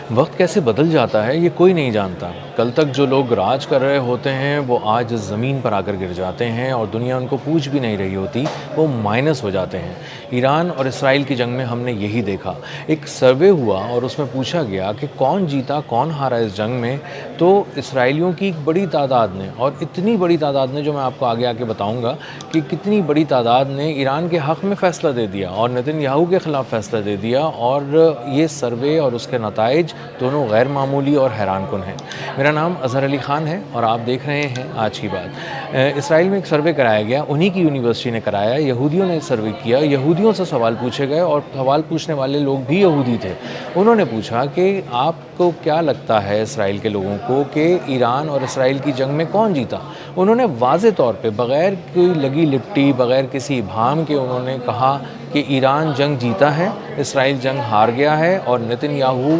وقت کیسے بدل جاتا ہے یہ کوئی نہیں جانتا۔ کل تک جو لوگ راج کر رہے ہوتے ہیں وہ آج زمین پر آ کر گر جاتے ہیں، اور دنیا ان کو پوچھ بھی نہیں رہی ہوتی، وہ مائنس ہو جاتے ہیں۔ ایران اور اسرائیل کی جنگ میں ہم نے یہی دیکھا۔ ایک سروے ہوا اور اس میں پوچھا گیا کہ کون جیتا کون ہارا اس جنگ میں، تو اسرائیلیوں کی ایک بڑی تعداد نے، اور اتنی بڑی تعداد نے جو میں آپ کو آگے آگے بتاؤں گا کہ کتنی بڑی تعداد نے ایران کے حق میں فیصلہ دے دیا اور نتن یاہو کے خلاف فیصلہ دے دیا، اور یہ سروے اور اس کے نتائج دونوں غیر معمولی اور حیران کن ہیں۔ میرا نام اظہر علی خان ہے اور آپ دیکھ رہے ہیں آج کی بات۔ اسرائیل میں ایک سروے کرایا گیا، انہی کی یونیورسٹی نے کرایا، یہودیوں نے سروے کیا، یہودیوں سے سوال پوچھے گئے اور سوال پوچھنے والے لوگ بھی یہودی تھے۔ انہوں نے پوچھا کہ آپ کو کیا لگتا ہے اسرائیل کے لوگوں کو کہ ایران اور اسرائیل کی جنگ میں کون جیتا؟ انہوں نے واضح طور پہ بغیر کوئی لگی لپٹی، بغیر کسی ابہام کے انہوں نے کہا کہ ایران جنگ جیتا ہے، اسرائیل جنگ ہار گیا ہے، اور نتن یاہو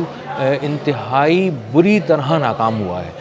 انتہائی بری طرح ناکام ہوا ہے۔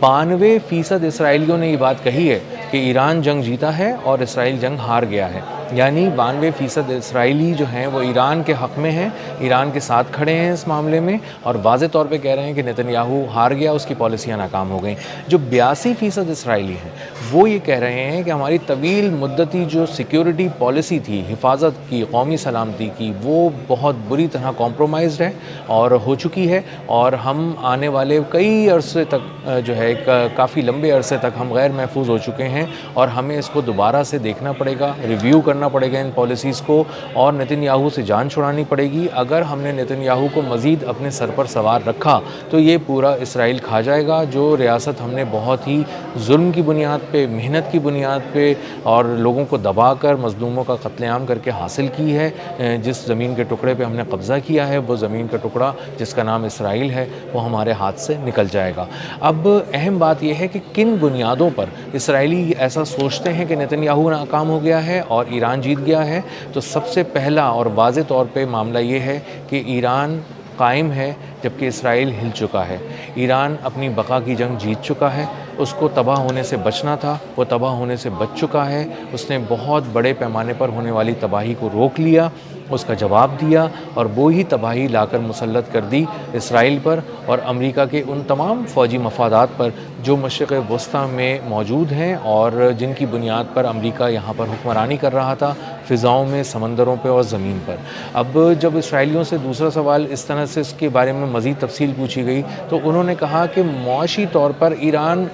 92% اسرائیلیوں نے یہ بات کہی ہے کہ ایران جنگ جیتا ہے اور اسرائیل جنگ ہار گیا ہے، یعنی 92% اسرائیلی جو ہیں وہ ایران کے حق میں ہیں، ایران کے ساتھ کھڑے ہیں اس معاملے میں، اور واضح طور پہ کہہ رہے ہیں کہ نتن یاہو ہار گیا، اس کی پالیسیاں ناکام ہو گئیں۔ جو 82% اسرائیلی ہیں وہ یہ کہہ رہے ہیں کہ ہماری طویل مدتی جو سیکیورٹی پالیسی تھی، حفاظت کی، قومی سلامتی کی، وہ بہت بری طرح کمپرومائزڈ ہے اور ہو چکی ہے، اور ہم آنے والے کئی عرصے تک جو ہے کافی لمبے عرصے تک ہم غیر محفوظ ہو چکے ہیں، اور ہمیں اس کو دوبارہ سے دیکھنا پڑے گا، ریویو کرنا پڑے گا ان پالیسیز کو، اور نتن یاہو سے جان چھڑانی پڑے گی۔ اگر ہم نے نتن یاہو کو مزید اپنے سر پر سوار رکھا تو یہ پورا اسرائیل کھا جائے گا، جو ریاست ہم نے بہت ہی ظلم کی بنیاد پہ، محنت کی بنیاد پہ اور لوگوں کو دبا کر، مظلوموں کا قتل عام کر کے حاصل کی ہے۔ جس زمین کے ٹکڑے پہ ہم نے قبضہ کیا ہے، وہ زمین کا ٹکڑا جس کا نام اسرائیل ہے، وہ ہمارے ہاتھ سے نکل جائے گا۔ اب اہم بات یہ ہے کہ کن بنیادوں پر اسرائیلی ایسا سوچتے ہیں کہ نتن یاہو ناکام ہو گیا ہے اور ایران جیت گیا ہے۔ تو سب سے پہلا اور واضح طور پہ معاملہ یہ ہے کہ ایران قائم ہے جبکہ اسرائیل ہل چکا ہے۔ ایران اپنی بقا کی جنگ جیت چکا ہے، اس کو تباہ ہونے سے بچنا تھا، وہ تباہ ہونے سے بچ چکا ہے۔ اس نے بہت بڑے پیمانے پر ہونے والی تباہی کو روک لیا، اس کا جواب دیا، اور وہی تباہی لا کر مسلط کر دی اسرائیل پر اور امریکہ کے ان تمام فوجی مفادات پر جو مشرق وسطیٰ میں موجود ہیں اور جن کی بنیاد پر امریکہ یہاں پر حکمرانی کر رہا تھا، فضاؤں میں، سمندروں پہ اور زمین پر۔ اب جب اسرائیلیوں سے دوسرا سوال اس طرح سے اس کے بارے میں مزید تفصیل پوچھی گئی تو انہوں نے کہا کہ معاشی طور پر ایران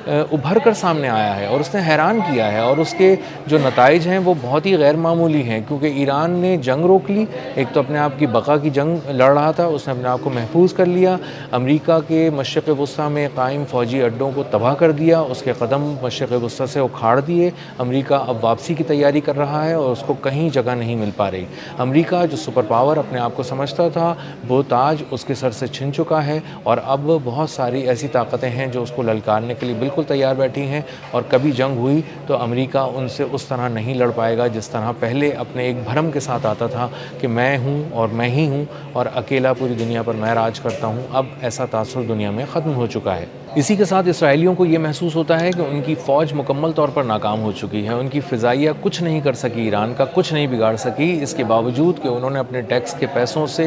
ابھر کر سامنے آیا ہے اور اس نے حیران کیا ہے، اور اس کے جو نتائج ہیں وہ بہت ہی غیر معمولی ہیں، کیونکہ ایران نے جنگ روک لی، ایک تو اپنے آپ کی بقا کی جنگ لڑ رہا تھا، اس نے اپنے آپ کو محفوظ کر لیا، امریکہ کے مشرق وسطیٰ میں قائم فوجی اڈوں کو تباہ کر دیا، اس کے قدم مشرق وسطیٰ سے اکھاڑ دیے۔ امریکہ اب واپسی کی تیاری کر رہا ہے اور اس کو کہیں جگہ نہیں مل پا رہی۔ امریکہ جو سپر پاور اپنے آپ کو سمجھتا تھا، وہ تاج اس کے سر سے چھن چکا ہے، اور اب بہت ساری ایسی طاقتیں ہیں جو اس کو للکارنے کے لیے بالکل تیار بیٹھی ہیں، اور کبھی جنگ ہوئی تو امریکہ ان سے اس طرح نہیں لڑ پائے گا جس طرح پہلے اپنے ایک بھرم کے ساتھ آتا تھا کہ میں ہوں اور میں ہی ہوں اور اکیلا پوری دنیا پر میں راج کرتا ہوں۔ اب ایسا تاثر دنیا میں ختم ہو چکا ہے۔ اسی کے ساتھ اسرائیلیوں کو یہ محسوس ہوتا ہے کہ ان کی فوج مکمل طور پر ناکام ہو چکی ہے، ان کی فضائیہ کچھ نہیں کر سکی، ایران کا کچھ نہیں بگاڑ سکی، اس کے باوجود کہ انہوں نے اپنے ٹیکس کے پیسوں سے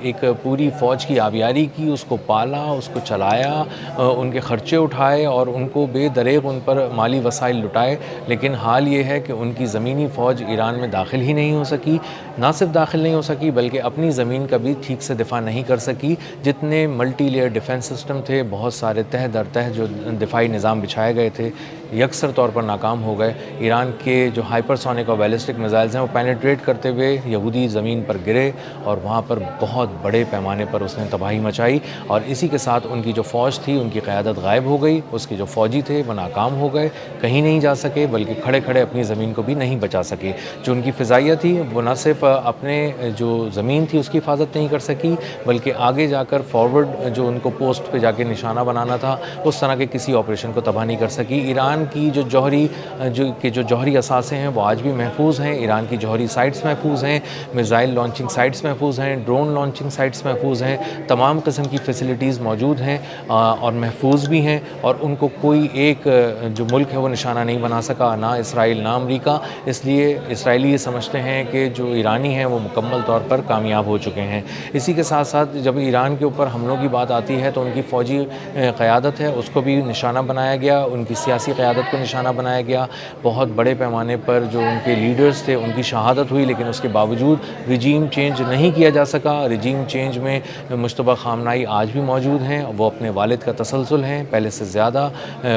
ایک پوری فوج کی آبیاری کی، اس کو پالا، اس کو چلایا، ان کے خرچے اٹھائے اور ان کو بے دریغ ان پر مالی وسائل لٹائے، لیکن حال یہ ہے کہ ان کی زمینی فوج ایران میں داخل ہی نہیں ہو سکی، نہ صرف داخل نہیں ہو سکی بلکہ اپنی زمین کا بھی ٹھیک سے دفاع نہیں کر سکی۔ جتنے ملٹی لیئر ڈیفنس سسٹم تھے، بہت سارے تہ در تہ جو دفاعی نظام بچھائے گئے تھے، یکسر طور پر ناکام ہو گئے۔ ایران کے جو ہائپر سونک اور بیلسٹک میزائلز ہیں وہ پینیٹریٹ کرتے ہوئے یہودی زمین پر گرے اور وہاں پر بہت بڑے پیمانے پر اس نے تباہی مچائی، اور اسی کے ساتھ ان کی جو فوج تھی ان کی قیادت غائب ہو گئی، اس کے جو فوجی تھے وہ ناکام ہو گئے، کہیں نہیں جا سکے بلکہ کھڑے کھڑے اپنی زمین کو بھی نہیں بچا سکے۔ جو ان کی فضائیہ تھی وہ نہ صرف اپنے جو زمین تھی اس کی حفاظت نہیں کر سکی بلکہ آگے جا کر فارورڈ جو ان کو پوسٹ پہ جا کے نشانہ بنانا تھا اس طرح کے کسی آپریشن کو تباہ نہیں کر سکی۔ ایران ایران کی جو جوہری اثاثے ہیں وہ آج بھی محفوظ ہیں، ایران کی جوہری سائٹس محفوظ ہیں، میزائل لانچنگ سائٹس محفوظ ہیں، ڈرون لانچنگ سائٹس محفوظ ہیں، تمام قسم کی فیسلٹیز موجود ہیں اور محفوظ بھی ہیں، اور ان کو کوئی ایک جو ملک ہے وہ نشانہ نہیں بنا سکا، نہ اسرائیل نہ امریکہ۔ اس لیے اسرائیلی یہ سمجھتے ہیں کہ جو ایرانی ہیں وہ مکمل طور پر کامیاب ہو چکے ہیں۔ اسی کے ساتھ ساتھ جب ایران کے اوپر حملوں کی بات آتی ہے تو ان کی فوجی قیادت ہے اس کو بھی نشانہ بنایا گیا، ان کی سیاسی قیادت کو نشانہ بنایا گیا، بہت بڑے پیمانے پر جو ان کے لیڈرز تھے ان کی شہادت ہوئی، لیکن اس کے باوجود رجیم چینج نہیں کیا جا سکا۔ رجیم چینج میں مشتبہ خامنائی آج بھی موجود ہیں، وہ اپنے والد کا تسلسل ہیں، پہلے سے زیادہ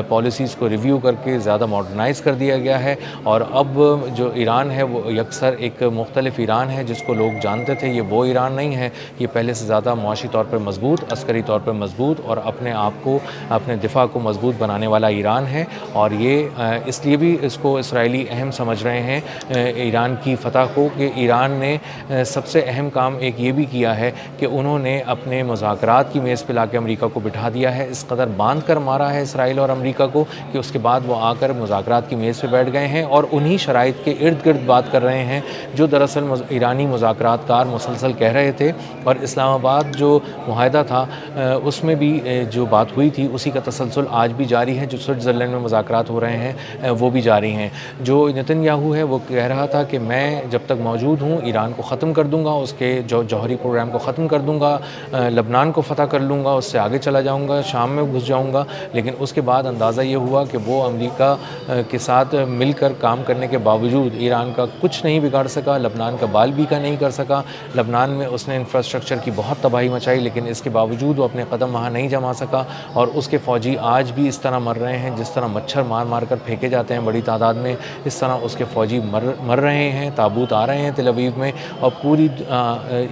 پالیسیز کو ریویو کر کے زیادہ ماڈرنائز کر دیا گیا ہے، اور اب جو ایران ہے وہ یکسر ایک مختلف ایران ہے جس کو لوگ جانتے تھے۔ یہ وہ ایران نہیں ہے، یہ پہلے سے زیادہ معاشی طور پر مضبوط، عسکری طور پر مضبوط اور اپنے آپ کو، اپنے دفاع کو مضبوط بنانے والا ایران ہے، اور یہ اس لیے بھی اس کو اسرائیلی اہم سمجھ رہے ہیں ایران کی فتح کو، کہ ایران نے سب سے اہم کام ایک یہ بھی کیا ہے کہ انہوں نے اپنے مذاکرات کی میز پہ لا کے امریکہ کو بٹھا دیا ہے، اس قدر باندھ کر مارا ہے اسرائیل اور امریکہ کو کہ اس کے بعد وہ آ کر مذاکرات کی میز پہ بیٹھ گئے ہیں اور انہی شرائط کے ارد گرد بات کر رہے ہیں جو دراصل ایرانی مذاکرات کار مسلسل کہہ رہے تھے، اور اسلام آباد جو معاہدہ تھا اس میں بھی جو بات ہوئی تھی اسی کا تسلسل آج بھی جاری ہے، جو سوئٹزرلینڈ میں مذاکرات ہو رہے ہیں وہ بھی جاری ہیں۔ جو نتن یاہو ہے وہ کہہ رہا تھا کہ میں جب تک موجود ہوں ایران کو ختم کر دوں گا، اس کے جو جوہری پروگرام کو ختم کر دوں گا، لبنان کو فتح کر لوں گا، اس سے آگے چلا جاؤں گا، شام میں گھس جاؤں گا، لیکن اس کے بعد اندازہ یہ ہوا کہ وہ امریکہ کے ساتھ مل کر کام کرنے کے باوجود ایران کا کچھ نہیں بگاڑ سکا، لبنان کا بال بھی کا نہیں کر سکا۔ لبنان میں اس نے انفراسٹرکچر کی بہت تباہی مچائی، لیکن اس کے باوجود وہ اپنے قدم وہاں نہیں جما سکا، اور اس کے فوجی آج بھی اس طرح مر رہے ہیں جس طرح مچھر مار مار کر پھینکے جاتے ہیں بڑی تعداد میں، اس طرح اس کے فوجی مر رہے ہیں، تابوت آ رہے ہیں تل ابیب میں، اور پوری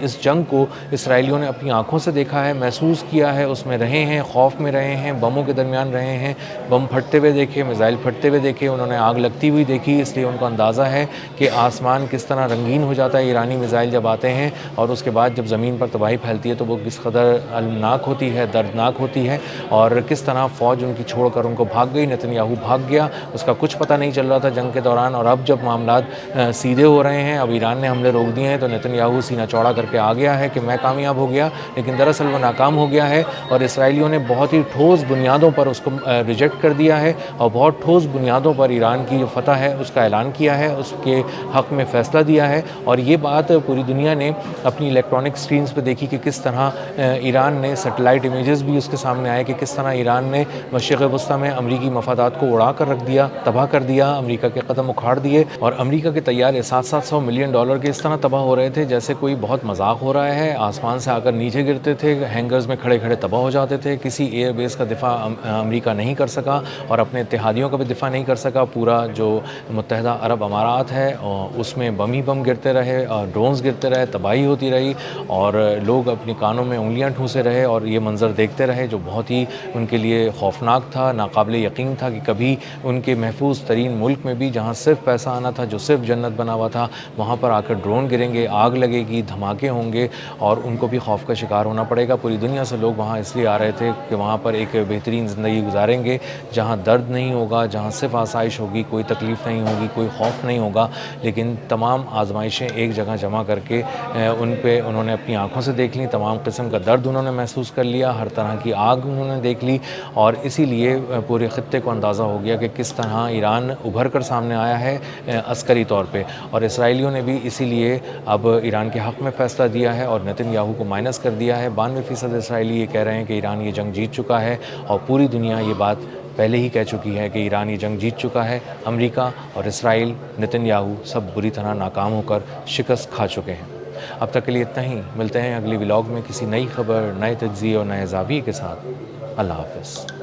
اس جنگ کو اسرائیلیوں نے اپنی آنکھوں سے دیکھا ہے، محسوس کیا ہے، اس میں رہے ہیں، خوف میں رہے ہیں، بموں کے درمیان رہے ہیں، بم پھٹتے ہوئے دیکھے، میزائل پھٹتے ہوئے دیکھے، انہوں نے آگ لگتی ہوئی دیکھی، اس لیے ان کو اندازہ ہے کہ آسمان کس طرح رنگین ہو جاتا ہے ایرانی میزائل جب آتے ہیں، اور اس کے بعد جب زمین پر تباہی پھیلتی ہے تو وہ کس قدر المناک ہوتی ہے، دردناک ہوتی ہے، اور کس طرح فوج ان کی چھوڑ کر ان کو بھاگ گئی، نتن یاہو بھاگ گیا، اس کا کچھ پتہ نہیں چل رہا تھا جنگ کے دوران، اور اب جب معاملات سیدھے ہو رہے ہیں، اب ایران نے حملے روک دیے ہیں تو نتن یاہو سینہ چوڑا کر کے آ گیا ہے کہ میں کامیاب ہو گیا، لیکن دراصل وہ ناکام ہو گیا ہے، اور اسرائیلیوں نے بہت ہی ٹھوس بنیادوں پر اس کو ریجیکٹ کر دیا ہے، اور بہت ٹھوس بنیادوں پر ایران کی جو فتح ہے اس کا اعلان کیا ہے، اس کے حق میں فیصلہ دیا ہے، اور یہ بات پوری دنیا نے اپنی الیکٹرانک سکرینز پہ دیکھی کہ کس طرح ایران نے سیٹلائٹ امیجز بھی اس کے سامنے آئے کہ کس طرح ایران نے مشرق وسطیٰ میں امریکی مفادات کو اڑا کر رکھ دیا، تباہ کر دیا، امریکہ کے قدم اکھاڑ دیے، اور امریکہ کے طیارے $700 ملین کے اس طرح تباہ ہو رہے تھے جیسے کوئی بہت مذاق ہو رہا ہے، آسمان سے آ کر نیچے گرتے تھے، ہینگرز میں کھڑے کھڑے تباہ ہو جاتے تھے، کسی ایئر بیس کا دفاع امریکہ نہیں کر سکا، اور اپنے اتحادیوں کا بھی دفاع نہیں کر سکا، پورا جو متحدہ عرب امارات ہے اس میں بم ہی بم گرتے رہے، اور ڈرونز گرتے رہے، تباہی ہوتی رہی، اور لوگ اپنی کانوں میں انگلیاں ٹھونسے رہے اور یہ منظر دیکھتے رہے جو بہت ہی ان کے لیے خوفناک تھا، ناقابل یقین تھا کہ کبھی ان کے محفوظ ترین ملک میں بھی جہاں صرف پیسہ آنا تھا، جو صرف جنت بنا ہوا تھا، وہاں پر آ کر ڈرون گریں گے، آگ لگے گی، دھماکے ہوں گے، اور ان کو بھی خوف کا شکار ہونا پڑے گا۔ پوری دنیا سے لوگ وہاں اس لیے آ رہے تھے کہ وہاں پر ایک بہترین زندگی گزاریں گے جہاں درد نہیں ہوگا، جہاں صرف آسائش ہوگی، کوئی تکلیف نہیں ہوگی، کوئی خوف نہیں ہوگا، لیکن تمام آزمائشیں ایک جگہ جمع کر کے ان پہ انہوں نے اپنی آنکھوں سے دیکھ لی، تمام قسم کا درد انہوں نے محسوس کر لیا، ہر طرح کی آگ انہوں نے دیکھ لی، اور اسی لیے پورے خطے کو اندازہ ہو گیا کہ کس طرح ایران ابھر کر سامنے آیا ہے عسکری طور پہ، اور اسرائیلیوں نے بھی اسی لیے اب ایران کے حق میں فیصلہ دیا ہے اور نتن یاہو کو مائنس کر دیا ہے۔ 92% اسرائیلی یہ کہہ رہے ہیں کہ ایران یہ جنگ جیت چکا ہے، اور پوری دنیا یہ بات پہلے ہی کہہ چکی ہے کہ ایران یہ جنگ جیت چکا ہے۔ امریکہ اور اسرائیل، نتن یاہو سب بری طرح ناکام ہو کر شکست کھا چکے ہیں۔ اب تک کے لیے اتنا ہی، ملتے ہیں اگلی ولاگ میں کسی نئی خبر، نئے تجزیے اور نئے زاویے کے ساتھ۔ اللہ حافظ۔